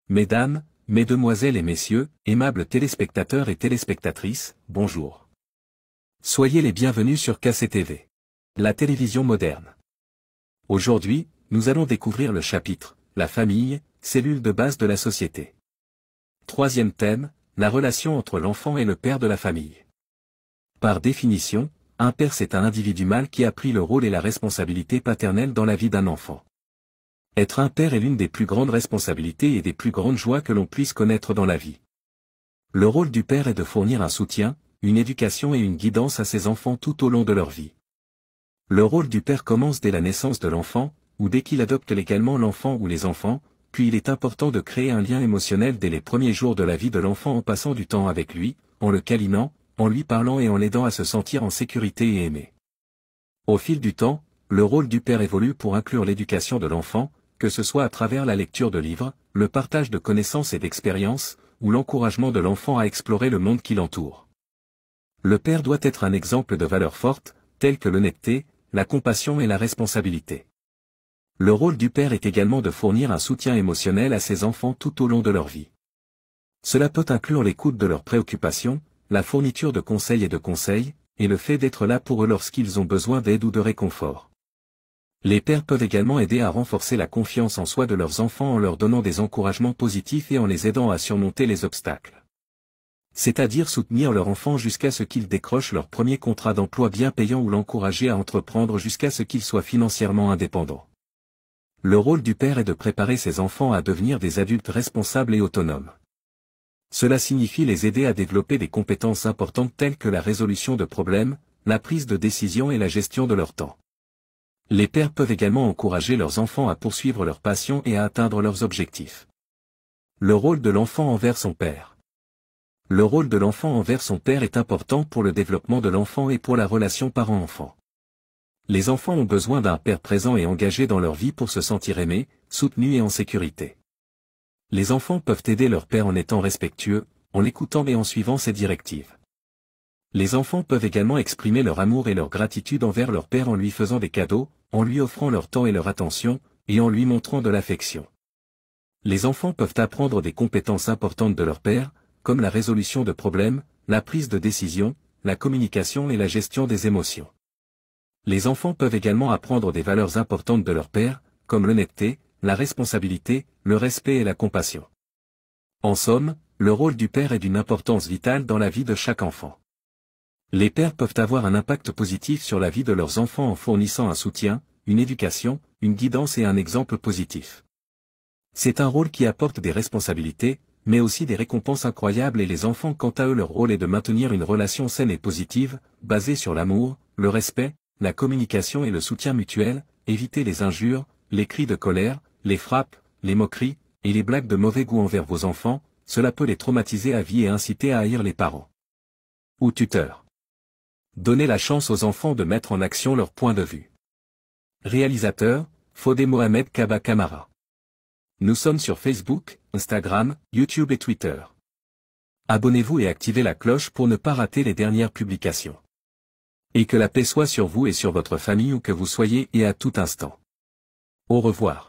Mesdames, mesdemoiselles et messieurs, aimables téléspectateurs et téléspectatrices, bonjour. Soyez les bienvenus sur KCTV. La télévision moderne. Aujourd'hui, nous allons découvrir le chapitre « La famille, cellule de base de la société ». Troisième thème, la relation entre l'enfant et le père de la famille. Par définition, un père c'est un individu mâle qui a pris le rôle et la responsabilité paternelle dans la vie d'un enfant. Être un père est l'une des plus grandes responsabilités et des plus grandes joies que l'on puisse connaître dans la vie. Le rôle du père est de fournir un soutien, une éducation et une guidance à ses enfants tout au long de leur vie. Le rôle du père commence dès la naissance de l'enfant, ou dès qu'il adopte légalement l'enfant ou les enfants, puis il est important de créer un lien émotionnel dès les premiers jours de la vie de l'enfant en passant du temps avec lui, en le câlinant, en lui parlant et en l'aidant à se sentir en sécurité et aimé. Au fil du temps, le rôle du père évolue pour inclure l'éducation de l'enfant, que ce soit à travers la lecture de livres, le partage de connaissances et d'expériences, ou l'encouragement de l'enfant à explorer le monde qui l'entoure. Le père doit être un exemple de valeurs fortes, telles que l'honnêteté, la compassion et la responsabilité. Le rôle du père est également de fournir un soutien émotionnel à ses enfants tout au long de leur vie. Cela peut inclure l'écoute de leurs préoccupations, la fourniture de conseils, et le fait d'être là pour eux lorsqu'ils ont besoin d'aide ou de réconfort. Les pères peuvent également aider à renforcer la confiance en soi de leurs enfants en leur donnant des encouragements positifs et en les aidant à surmonter les obstacles. C'est-à-dire soutenir leur enfant jusqu'à ce qu'ils décrochent leur premier contrat d'emploi bien payant ou l'encourager à entreprendre jusqu'à ce qu'ils soient financièrement indépendants. Le rôle du père est de préparer ses enfants à devenir des adultes responsables et autonomes. Cela signifie les aider à développer des compétences importantes telles que la résolution de problèmes, la prise de décision et la gestion de leur temps. Les pères peuvent également encourager leurs enfants à poursuivre leurs passions et à atteindre leurs objectifs. Le rôle de l'enfant envers son père. Le rôle de l'enfant envers son père est important pour le développement de l'enfant et pour la relation parent-enfant. Les enfants ont besoin d'un père présent et engagé dans leur vie pour se sentir aimés, soutenus et en sécurité. Les enfants peuvent aider leur père en étant respectueux, en l'écoutant et en suivant ses directives. Les enfants peuvent également exprimer leur amour et leur gratitude envers leur père en lui faisant des cadeaux, en lui offrant leur temps et leur attention, et en lui montrant de l'affection. Les enfants peuvent apprendre des compétences importantes de leur père, comme la résolution de problèmes, la prise de décision, la communication et la gestion des émotions. Les enfants peuvent également apprendre des valeurs importantes de leur père, comme l'honnêteté, la responsabilité, le respect et la compassion. En somme, le rôle du père est d'une importance vitale dans la vie de chaque enfant. Les pères peuvent avoir un impact positif sur la vie de leurs enfants en fournissant un soutien, une éducation, une guidance et un exemple positif. C'est un rôle qui apporte des responsabilités, mais aussi des récompenses incroyables et les enfants quant à eux leur rôle est de maintenir une relation saine et positive, basée sur l'amour, le respect, la communication et le soutien mutuel, éviter les injures, les cris de colère, les frappes, les moqueries, et les blagues de mauvais goût envers vos enfants, cela peut les traumatiser à vie et inciter à haïr les parents. Ou tuteurs. Donnez la chance aux enfants de mettre en action leur point de vue. Réalisateur, Fodé Mohamed Kaba Kamara. Nous sommes sur Facebook, Instagram, YouTube et Twitter. Abonnez-vous et activez la cloche pour ne pas rater les dernières publications. Et que la paix soit sur vous et sur votre famille où que vous soyez et à tout instant. Au revoir.